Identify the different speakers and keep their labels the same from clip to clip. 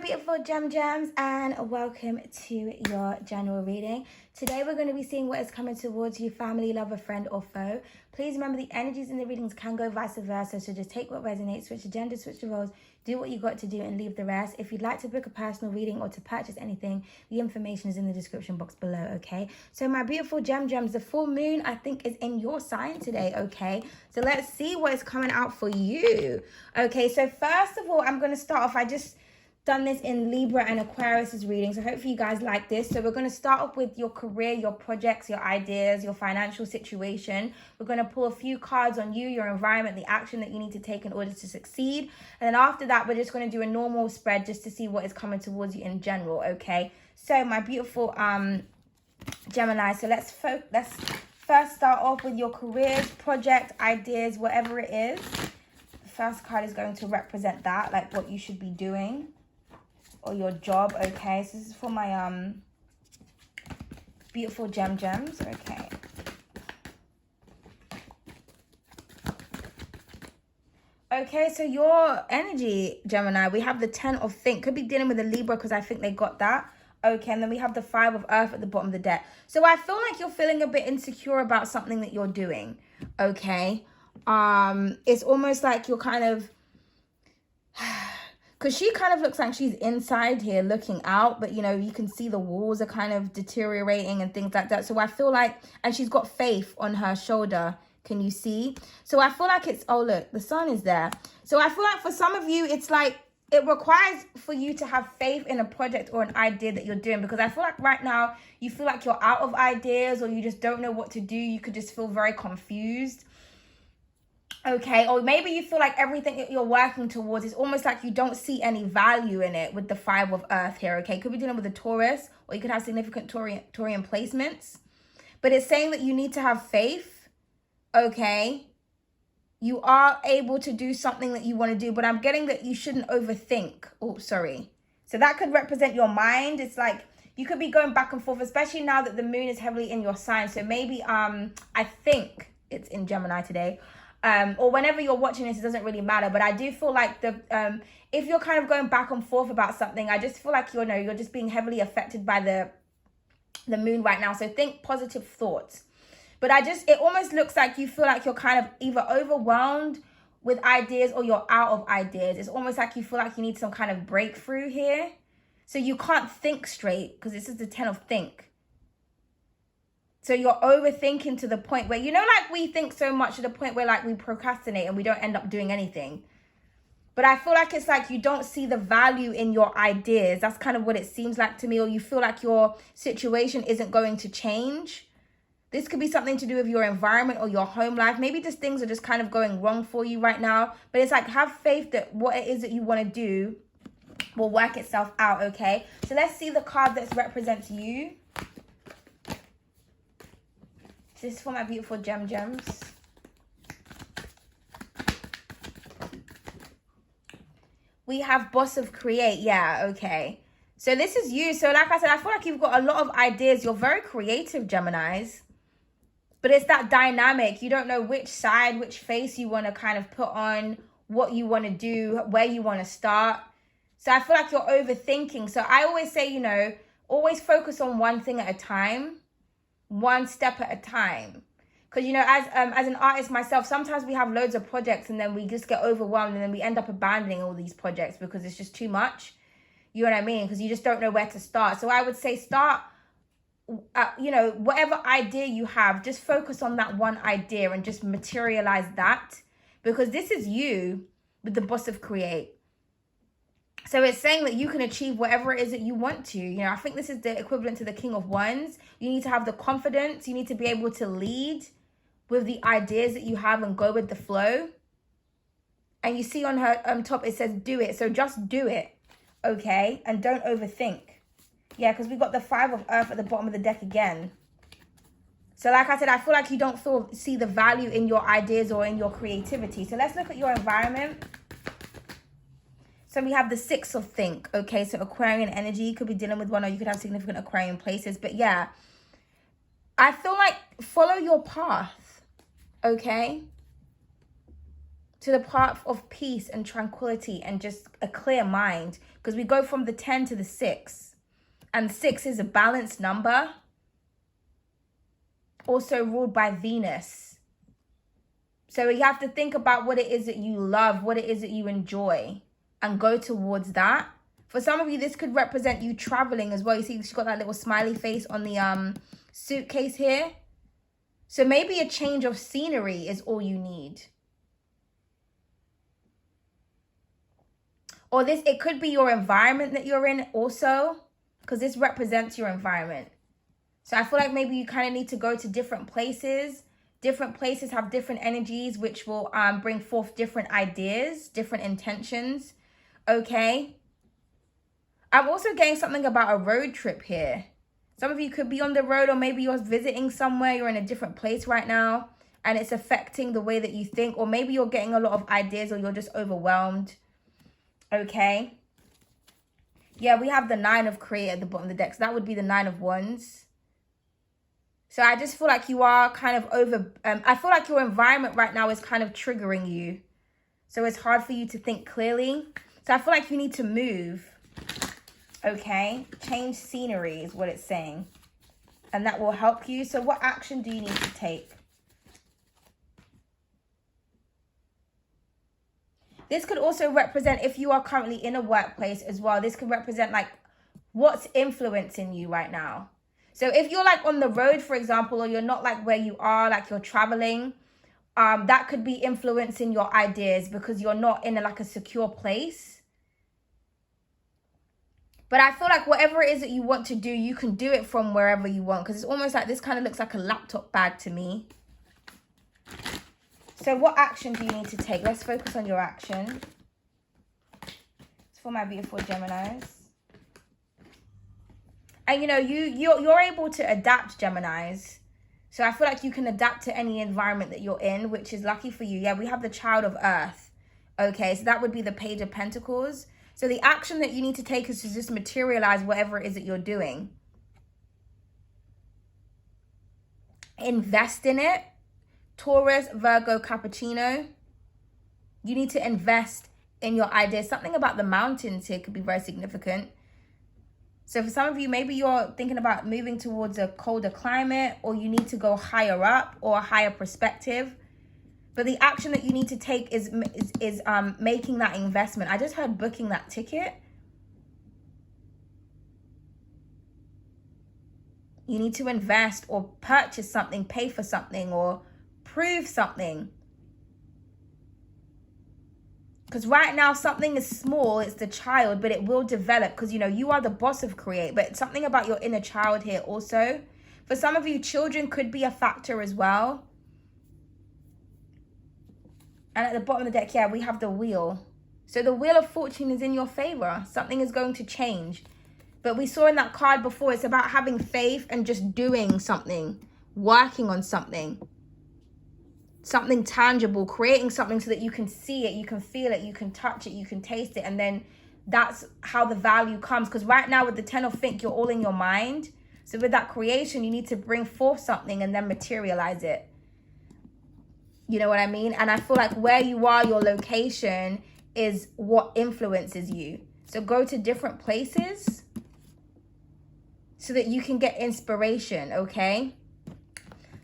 Speaker 1: beautiful gems, and welcome to your general reading. Today we're going to be seeing what is coming towards you, family, lover, friend, or foe. Please remember the energies in the readings can go vice versa, so just take what resonates, switch the gender, switch the roles, do what you got to do and leave the rest. If you'd like to book a personal reading or to purchase anything, the information is in the description box below, okay? So my beautiful gems, the full moon I think is in your sign today, okay? So let's see what is coming out for you. Okay, so first of all, I'm going to start off, I just done this in Libra and Aquarius's reading, so hopefully you guys like this. So we're going to start off with your career, your projects, your ideas, your financial situation. We're going to pull a few cards on you, your environment, the action that you need to take in order to succeed. And then after that, we're just going to do a normal spread just to see what is coming towards you in general, okay? So my beautiful Gemini, so let's first start off with your careers, project, ideas, whatever it is. The first card is going to represent that, like what you should be doing, or your job, okay? So this is for my beautiful gems, okay? Okay, so your energy, Gemini, we have the 10 of Think. Could be dealing with a Libra because I think they got that. Okay, and then we have the 5 of Earth at the bottom of the deck. So I feel like you're feeling a bit insecure about something that you're doing, okay? It's almost like you're kind of... Because she kind of looks like she's inside here looking out, but, you know, you can see the walls are kind of deteriorating and things like that. So I feel like, and she's got faith on her shoulder. Can you see? So I feel like it's, oh, look, the sun is there. So I feel like for some of you, it's like, it requires for you to have faith in a project or an idea that you're doing, because I feel like right now you feel like you're out of ideas or you just don't know what to do. You could just feel very confused. Okay, or maybe you feel like everything that you're working towards is almost like you don't see any value in it with the 5 of Earth here, okay? Could be dealing with a Taurus, or you could have significant Taurian placements. But it's saying that you need to have faith, okay? You are able to do something that you want to do, but I'm getting that you shouldn't overthink. Oh, sorry. So that could represent your mind. It's like you could be going back and forth, especially now that the moon is heavily in your sign. So maybe, I think it's in Gemini today. Or whenever you're watching this, it doesn't really matter. But I do feel like if you're kind of going back and forth about something, I just feel like you're just being heavily affected by the moon right now. So think positive thoughts. But it almost looks like you feel like you're kind of either overwhelmed with ideas or you're out of ideas. It's almost like you feel like you need some kind of breakthrough here. So you can't think straight because this is the 10 of Think. So you're overthinking to the point where, like we think so much to the point where like we procrastinate and we don't end up doing anything. But I feel like it's like you don't see the value in your ideas. That's kind of what it seems like to me. Or you feel like your situation isn't going to change. This could be something to do with your environment or your home life. Maybe just things are just kind of going wrong for you right now. But it's like have faith that what it is that you want to do will work itself out, okay? So let's see the card that represents you. This is for my beautiful gems. We have Boss of Create. Yeah, okay. So this is you. So like I said, I feel like you've got a lot of ideas. You're very creative, Geminis. But it's that dynamic. You don't know which side, which face you want to kind of put on, what you want to do, where you want to start. So I feel like you're overthinking. So I always say, always focus on one thing at a time. One step at a time. Because as an artist myself, sometimes we have loads of projects and then we just get overwhelmed and then we end up abandoning all these projects because it's just too much. You know what I mean? Because you just don't know where to start. So I would say start, whatever idea you have, just focus on that one idea and just materialize that, because this is you with the Boss of Create. So it's saying that you can achieve whatever it is that you want to. I think this is the equivalent to the King of Wands. You need to have the confidence. You need to be able to lead with the ideas that you have and go with the flow. And you see on her top, it says do it. So just do it, okay? And don't overthink. Yeah, because we've got the 5 of Earth at the bottom of the deck again. So like I said, I feel like you don't see the value in your ideas or in your creativity. So let's look at your environment. So we have the 6 of Think, okay? So Aquarian energy, you could be dealing with one or you could have significant Aquarian places. But yeah, I feel like follow your path, okay? To the path of peace and tranquility and just a clear mind. because we go from the 10 to the 6. And 6 is a balanced number. Also ruled by Venus. So you have to think about what it is that you love, what it is that you enjoy, and go towards that. For some of you, this could represent you traveling as well. You see, she's got that little smiley face on the suitcase here. So maybe a change of scenery is all you need. Or it could be your environment that you're in also, because this represents your environment. So I feel like maybe you kind of need to go to different places. Different places have different energies, which will bring forth different ideas, different intentions. Okay. I'm also getting something about a road trip here. Some of you could be on the road, or maybe you're visiting somewhere. You're in a different place right now, and it's affecting the way that you think. Or maybe you're getting a lot of ideas, or you're just overwhelmed. Okay. Yeah, we have the 9 of Create at the bottom of the deck. So that would be the 9 of Wands. So I just feel like you are kind of I feel like your environment right now is kind of triggering you. So it's hard for you to think clearly. So I feel like you need to move. Okay. Change scenery is what it's saying. And that will help you. So what action do you need to take? This could also represent if you are currently in a workplace as well. This could represent like what's influencing you right now. So if you're like on the road, for example, or you're not like where you are, like you're traveling, that could be influencing your ideas because you're not in like a secure place. But I feel like whatever it is that you want to do, you can do it from wherever you want, because it's almost like this kind of looks like a laptop bag to me. So what action do you need to take? Let's focus on your action. It's for my beautiful Geminis. And you know, you're able to adapt, Geminis. So I feel like you can adapt to any environment that you're in, which is lucky for you. Yeah, we have the Child of Earth. Okay, so that would be the Page of Pentacles. So the action that you need to take is to just materialize whatever it is that you're doing. Invest in it. Taurus, Virgo, Capricorn. You need to invest in your ideas. Something about the mountains here could be very significant. So for some of you, maybe you're thinking about moving towards a colder climate, or you need to go higher up or a higher perspective. But the action that you need to take is making that investment. I just heard booking that ticket. You need to invest or purchase something, pay for something, or prove something. Because right now something is small, it's the child, but it will develop, because you know you are the boss of Create. But something about your inner child here also. For some of you, children could be a factor as well. And at the bottom of the deck, yeah, we have the Wheel. So the Wheel of Fortune is in your favor. Something is going to change. But we saw in that card before, it's about having faith and just doing something, working on something. Something tangible, creating something so that you can see it, you can feel it, you can touch it, you can taste it. And then that's how the value comes. Because right now with the 10 of Think, you're all in your mind. So with that creation, you need to bring forth something and then materialize it. You know what I mean? And I feel like where you are, your location is what influences you. So go to different places so that you can get inspiration, okay?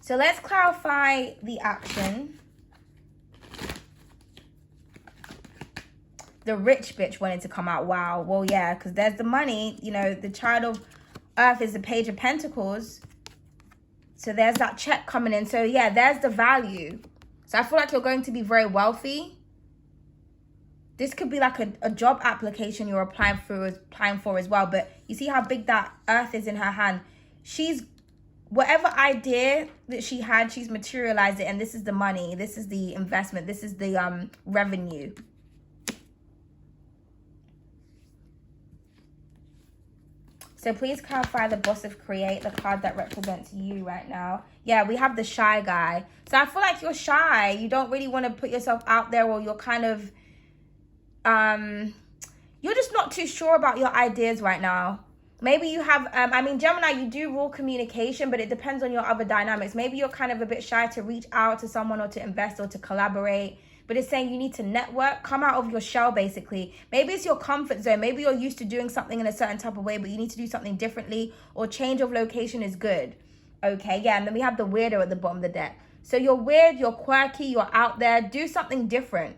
Speaker 1: So let's clarify the action. The rich bitch wanted to come out. Wow. Well, yeah, because there's the money. You know, the Child of Earth is the Page of Pentacles. So there's that check coming in. So yeah, there's the value. So I feel like you're going to be very wealthy. This could be like a job application you're applying for as well. But you see how big that Earth is in her hand. Whatever idea that she had, she's materialized it. And this is the money. This is the investment. This is the revenue. So please clarify the Boss of Create, the card that represents you right now. Yeah, we have the Shy Guy. So I feel like you're shy. You don't really want to put yourself out there, or you're kind of, you're just not too sure about your ideas right now. Maybe you have, I mean, Gemini, you do rule communication, but it depends on your other dynamics. Maybe you're kind of a bit shy to reach out to someone or to invest or to collaborate. but it's saying you need to network, come out of your shell, basically. Maybe it's your comfort zone. Maybe you're used to doing something in a certain type of way, but you need to do something differently, or change of location is good. Okay, yeah, and then we have the weirdo at the bottom of the deck. So you're weird, you're quirky, you're out there. Do something different.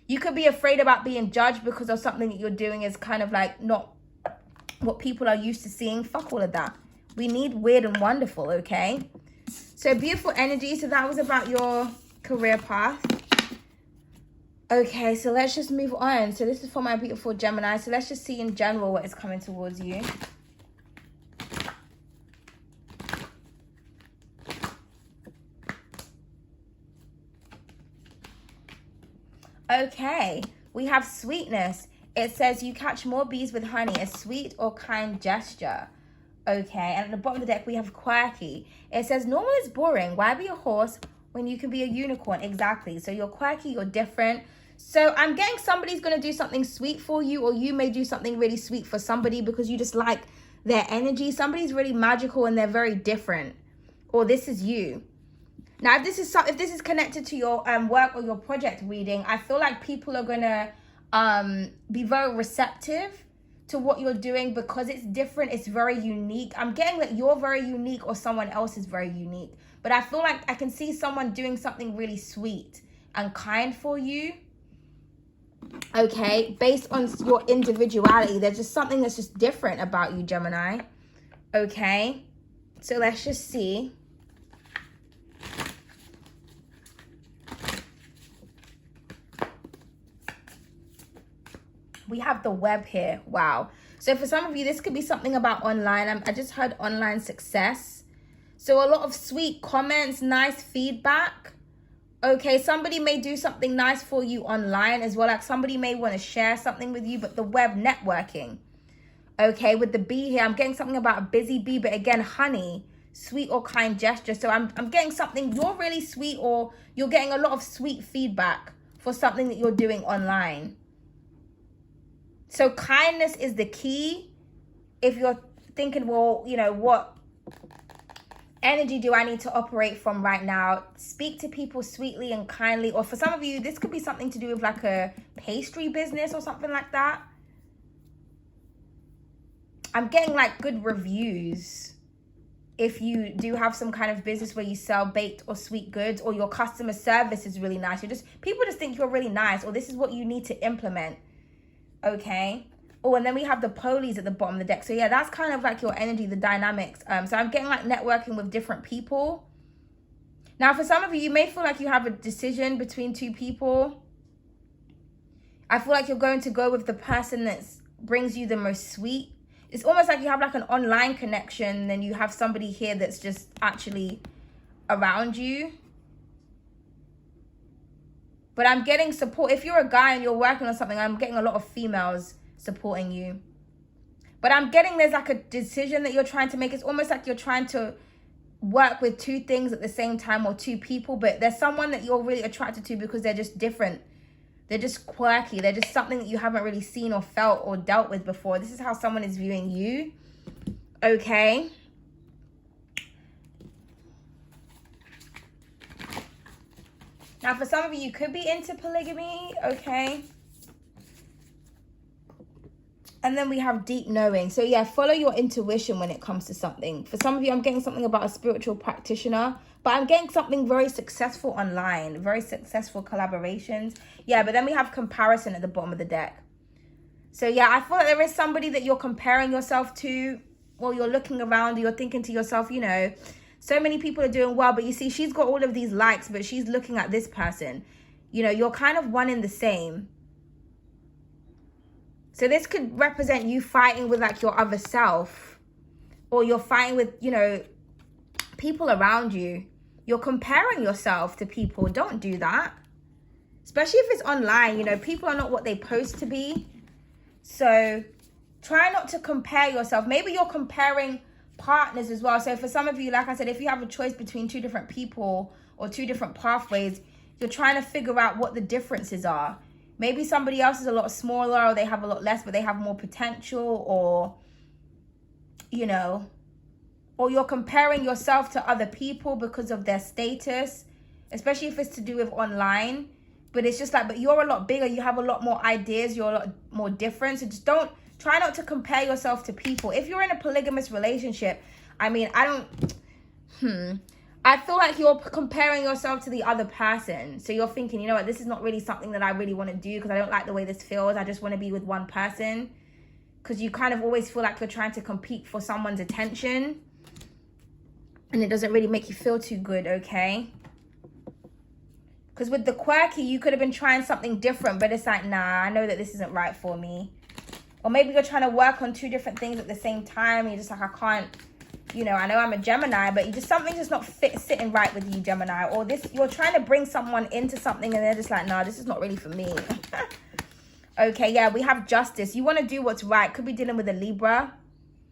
Speaker 1: You could be afraid about being judged because of something that you're doing is kind of like not what people are used to seeing. Fuck all of that. We need weird and wonderful, okay? So beautiful energy. So that was about your career path. Okay, so let's just move on. So this is for my beautiful Gemini. So let's just see in general what is coming towards you. Okay, we have sweetness. It says you catch more bees with honey, a sweet or kind gesture. Okay, and at the bottom of the deck, we have quirky. It says normal is boring. Why be a horse when you can be a unicorn? Exactly. So you're quirky, you're different. So I'm getting somebody's going to do something sweet for you, or you may do something really sweet for somebody because you just like their energy. Somebody's really magical and they're very different. Or this is you. Now, if this is connected to your work or your project reading, I feel like people are going to be very receptive to what you're doing because it's different. It's very unique. I'm getting that you're very unique or someone else is very unique. But I feel like I can see someone doing something really sweet and kind for you. Okay, based on your individuality, there's just something that's just different about you, Gemini. Okay, so let's just see. We have the web here. Wow. So for some of you, this could be something about online. I just heard online success. So a lot of sweet comments, nice feedback. Okay, somebody may do something nice for you online as well. Like somebody may want to share something with you, but the web networking. Okay, with the bee here, I'm getting something about a busy bee, but again, honey, sweet or kind gesture. So I'm getting something, you're really sweet, or you're getting a lot of sweet feedback for something that you're doing online. So kindness is the key. If you're thinking, well, you know, what energy do I need to operate from right now? Speak to people sweetly and kindly. Or for some of you, this could be something to do with like a pastry business or something like that. I'm getting like good reviews. If you do have some kind of business where you sell baked or sweet goods, or your customer service is really nice. People just think you're really nice, or this is what you need to implement. Okay. Oh, and then we have the polies at the bottom of the deck. So yeah, that's kind of like your energy, the dynamics. So I'm getting like networking with different people. Now, for some of you, you may feel like you have a decision between two people. I feel like you're going to go with the person that brings you the most sweet. It's almost like you have like an online connection, then you have somebody here that's just actually around you. But I'm getting support. If you're a guy and you're working on something, I'm getting a lot of females supporting you. But I'm getting there's like a decision that you're trying to make. It's almost like you're trying to work with two things at the same time, or two people. But there's someone that you're really attracted to because they're just different. They're just quirky. They're just something that you haven't really seen or felt or dealt with before. This is how someone is viewing you. Okay. Now, for some of you, you could be into polygamy, okay? And then we have deep knowing. So, yeah, follow your intuition when it comes to something. For some of you, I'm getting something about a spiritual practitioner, but I'm getting something very successful online, very successful collaborations. Yeah, but then we have comparison at the bottom of the deck. So, yeah, I feel like there is somebody that you're comparing yourself to, or you're looking around, you're thinking to yourself, you know, so many people are doing well, but you see, she's got all of these likes, but she's looking at this person. You know, you're kind of one in the same. So this could represent you fighting with like your other self, or you're fighting with, you know, people around you. You're comparing yourself to people. Don't do that. Especially if it's online, you know, people are not what they post to be. So try not to compare yourself. Maybe you're comparing partners as well. So for some of you, like I said, if you have a choice between two different people or two different pathways, you're trying to figure out what the differences are. Maybe somebody else is a lot smaller, or they have a lot less, but they have more potential, or, you know, or you're comparing yourself to other people because of their status, especially if it's to do with online. But it's just like, but you're a lot bigger. You have a lot more ideas. You're a lot more different. So just try not to compare yourself to people. If you're in a polygamous relationship, I mean, I feel like you're comparing yourself to the other person. So you're thinking, you know what, this is not really something that I really want to do because I don't like the way this feels. I just want to be with one person. Because you kind of always feel like you're trying to compete for someone's attention. And it doesn't really make you feel too good, okay? Because with the quirky, you could have been trying something different, but it's like, nah, I know that this isn't right for me. Or maybe you're trying to work on 2 different things at the same time. And you're just like, I can't, you know, I know I'm a Gemini, but something's just not sitting right with you, Gemini. Or you're trying to bring someone into something and they're just like, nah, this is not really for me. Okay, yeah, we have justice. You want to do what's right. Could be dealing with a Libra.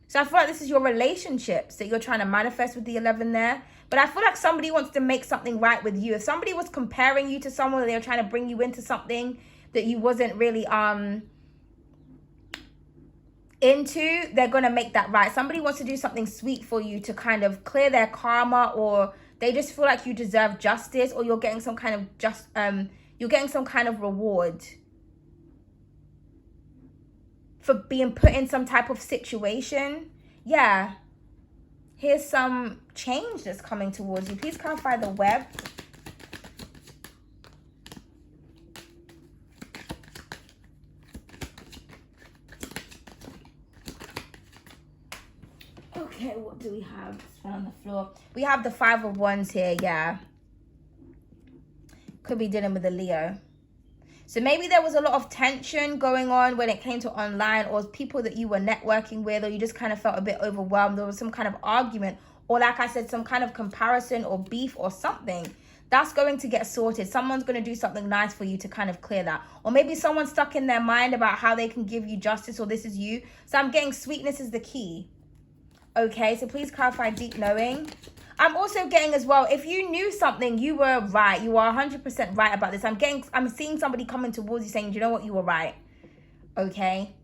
Speaker 1: So I feel like this is your relationships that you're trying to manifest with the 11 there. But I feel like somebody wants to make something right with you. If somebody was comparing you to someone, they were trying to bring you into something that you wasn't really into, they're going to make that right. Somebody wants to do something sweet for you to kind of clear their karma, or they just feel like you deserve justice, or you're getting some kind of reward for being put in some type of situation. Yeah. Here's some change that's coming towards you. Please clarify the web. Okay, what do we have? It's fell on the floor. We have the 5 of Wands here, yeah. Could be dealing with a Leo. So maybe there was a lot of tension going on when it came to online, or people that you were networking with, or you just kind of felt a bit overwhelmed. There was some kind of argument, or like I said, some kind of comparison or beef or something. That's going to get sorted. Someone's going to do something nice for you to kind of clear that. Or maybe someone's stuck in their mind about how they can give you justice, or this is you. So I'm getting sweetness is the key. Okay, so please clarify deep knowing. I'm also getting as well, if you knew something, you were right. You are 100% right about this. I'm seeing somebody coming towards you saying, do you know what, you were right. Okay.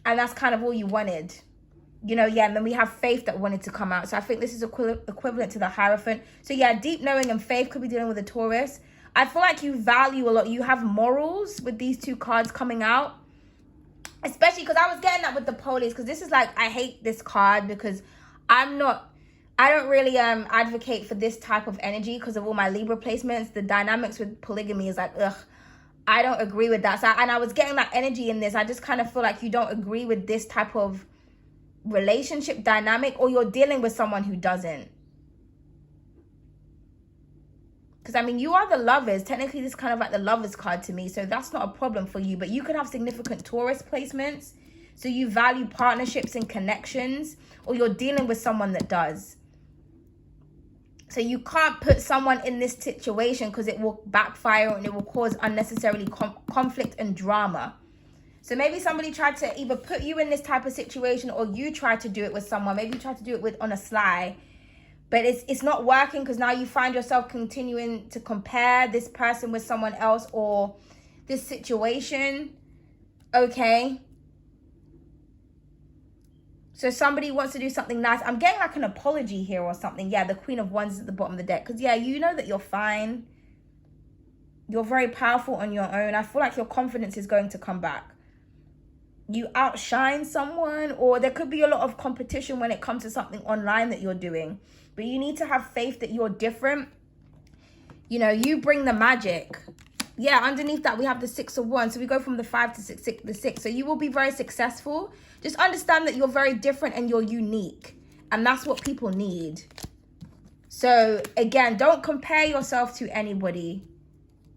Speaker 1: And that's kind of all you wanted. You know, yeah, and then we have faith that wanted to come out. So I think this is equivalent to the Hierophant. So yeah, deep knowing and faith could be dealing with a Taurus. I feel like you value a lot. You have morals with these 2 cards coming out. Especially because I was getting that with the Police. Because this is like, I hate this card because I don't really advocate for this type of energy because of all my Libra placements. The dynamics with polygamy is like, ugh, I don't agree with that. So, and I was getting that energy in this. I just kind of feel like you don't agree with this type of relationship dynamic, or you're dealing with someone who doesn't. Because, I mean, you are the Lovers. Technically, this is kind of like the Lovers card to me. So that's not a problem for you. But you could have significant Taurus placements. So you value partnerships and connections, or you're dealing with someone that does. So you can't put someone in this situation because it will backfire and it will cause unnecessarily conflict and drama. So maybe somebody tried to either put you in this type of situation, or you tried to do it with someone. Maybe you tried to do it on a sly. But it's not working because now you find yourself continuing to compare this person with someone else, or this situation. Okay. So somebody wants to do something nice. I'm getting like an apology here or something. Yeah, the Queen of Wands is at the bottom of the deck. Because, yeah, you know that you're fine. You're very powerful on your own. I feel like your confidence is going to come back. You outshine someone, or there could be a lot of competition when it comes to something online that you're doing. But you need to have faith that you're different. You know, you bring the magic. Yeah, underneath that, we have the 6 of Wands. So we go from the 5 to the 6. So you will be very successful. Just understand that you're very different and you're unique. And that's what people need. So, again, don't compare yourself to anybody.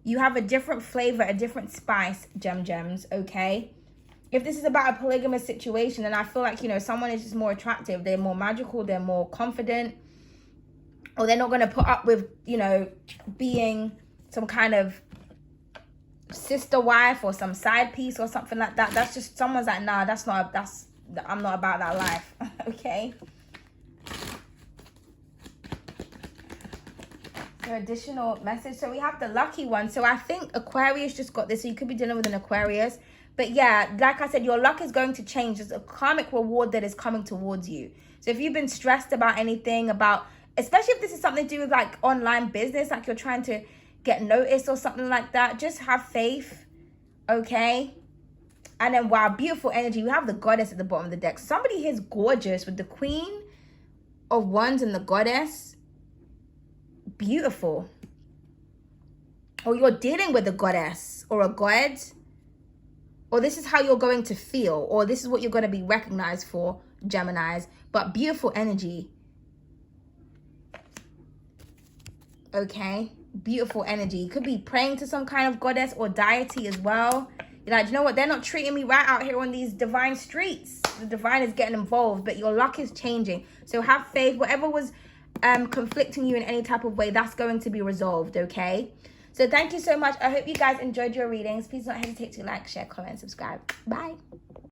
Speaker 1: You have a different flavor, a different spice, gems, okay? If this is about a polygamous situation, then I feel like, you know, someone is just more attractive. They're more magical. They're more confident. Or they're not going to put up with, you know, being some kind of sister wife or some side piece or something like that. That's just, someone's like, nah, I'm not about that life. Okay. So additional message. So we have the lucky one. So I think Aquarius just got this. So you could be dealing with an Aquarius. But yeah, like I said, your luck is going to change. There's a karmic reward that is coming towards you. So if you've been stressed about anything, especially if this is something to do with like online business, like you're trying to, get noticed or something like that. Just have faith, okay? And then, wow, beautiful energy. We have the goddess at the bottom of the deck. Somebody here is gorgeous with the Queen of Wands and the goddess. Beautiful. Or you're dealing with a goddess or a god. Or this is how you're going to feel. Or this is what you're going to be recognized for, Geminis. But beautiful energy. Okay? Beautiful energy. You could be praying to some kind of goddess or deity as well. You're like, you know what? They're not treating me right out here on these divine streets. The divine is getting involved, but your luck is changing. So have faith. Whatever was conflicting you in any type of way, that's going to be resolved, okay? So thank you so much. I hope you guys enjoyed your readings. Please don't hesitate to like, share, comment, subscribe. Bye.